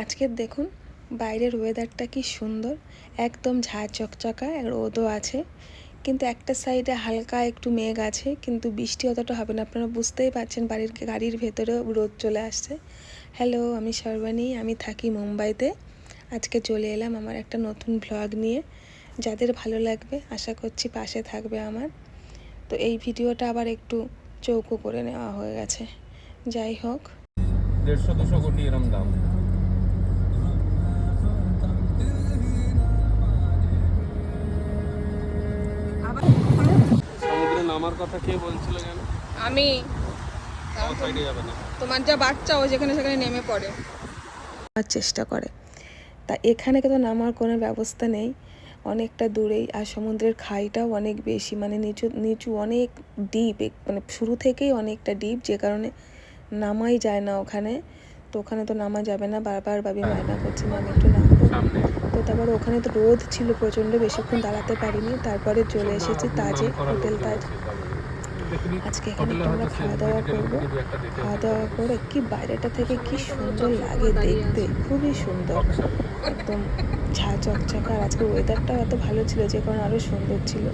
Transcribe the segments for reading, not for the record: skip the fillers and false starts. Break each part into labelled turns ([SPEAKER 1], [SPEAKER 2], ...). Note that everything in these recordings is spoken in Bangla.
[SPEAKER 1] আজকের দেখুন বাইরের ওয়েদারটা কি সুন্দর, একদম ঝাঁ চকচকা, রোদও আছে, কিন্তু একটা সাইডে হালকা একটু মেঘ আছে, কিন্তু বৃষ্টি অতটা হবে না। আপনারা বুঝতেই পারছেন গাড়ির ভেতরেও রোদ চলে আসছে। হ্যালো, আমি সর্বাণী, আমি থাকি মুম্বাইতে। আজকে চলে এলাম আমার একটা নতুন ব্লগ নিয়ে। যাদের ভালো লাগবে আশা করছি পাশে থাকবে আমার। তো এই ভিডিওটা আবার একটু চৌকো করে নেওয়া হয়ে গেছে। যাই হোক,
[SPEAKER 2] 150-200 কোটি এরম দাম। সমুদ্রে নামার কথা কে বলছিল যেন?
[SPEAKER 1] আমি
[SPEAKER 2] সাইডে যাবে না,
[SPEAKER 1] তোমার যা বাচ্চা ও যেখানে সেখানে নেমে পড়ে চেষ্টা করে। তা এখানে কিন্তু নামার কোনো ব্যবস্থা নেই, অনেকটা দূরেই। আর সমুদ্রের খাইটাও অনেক বেশি, মানে নিচু নিচু, অনেক ডিপ, মানে শুরু থেকেই অনেকটা ডিপ, যে কারণে নামাই যায় না ওখানে। তো ওখানে তো নামা যাবে না, বারবার ভাবি মায়না করছি আমি একটু নামবো। তো তারপরে ওখানে তো রোদ ছিল প্রচণ্ড, বেশিক্ষণ দাঁড়াতে পারিনি। তারপরে চলে এসেছি তাজে, হোটেল তাজ। আজকে এখানে একটু আমরা খাওয়া দাওয়া করবো। খাওয়া দাওয়া করে কি বাইরেটা থেকে কি সুন্দর লাগে দেখতে, খুবই সুন্দর, একদম ঝাঁ চকচকা। আর আজকে ওয়েদারটাও এত ভালো ছিল যে কারণে আরও সুন্দর ছিল।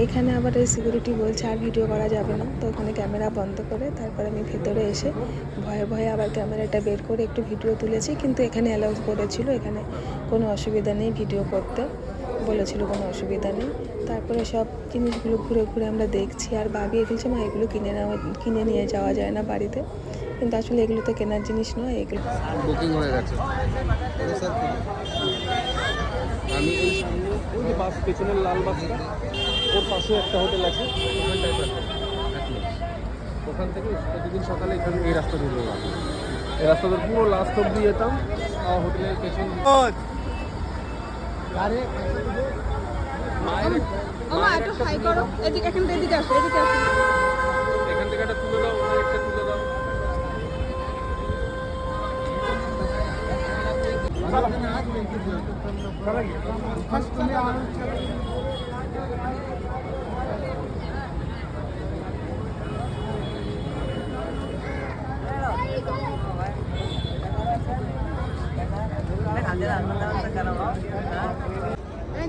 [SPEAKER 1] এখানে আবার এই সিকিউরিটি বলছে আর ভিডিও করা যাবে না, তো ওখানে ক্যামেরা বন্ধ করে তারপরে আমি ভেতরে এসে ভয়ে ভয়ে আবার ক্যামেরাটা বের করে একটু ভিডিও তুলেছি। কিন্তু এখানে অ্যালাউ করেছিল, এখানে কোনো অসুবিধা নেই ভিডিও করতে, বলেছিল কোনো অসুবিধা নেই। তারপরে সব জিনিসগুলো ঘুরে ঘুরে আমরা দেখছি, আর ভাবি বলছে মা এগুলো কিনে নিয়ে যাওয়া যায় না বাড়িতে, কিন্তু আসলে এগুলো তো কেনার জিনিস নয়, এগুলো
[SPEAKER 2] বুকিং হয়ে গেছে। আমি এই সামনে ওই যে বাস, পেছনের লাল বাসটা, ওর পাশে একটা হোটেল আছে, ওখানটায় থাকি। ওখান থেকে প্রতিদিন সকালে এখানে এই রাস্তা দিয়ে যেতাম, এই রাস্তা দিয়ে পুরো লাস্ট অব্দি যেতাম। হোটেলের পেছন এখান থেকে একটা তুলে দাও, একটা তুলে দাও।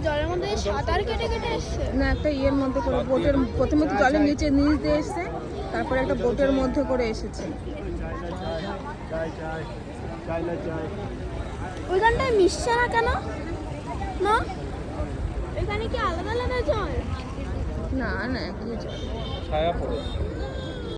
[SPEAKER 3] জলের মধ্যে সাঁতার কেটে কেটে এসছে
[SPEAKER 1] না, একটা ইয়ের মধ্যে করে বোটের, প্রথমে তো জলের নিচ দিয়ে এসছে, তারপরে একটা বোটের মধ্যে করে এসেছে।
[SPEAKER 3] ওইখানটায় মিশছে না কেন? না, এখানে কি আলাদা আলাদা জল?
[SPEAKER 1] না না, একই জল।
[SPEAKER 2] ছায়া পড়েছে।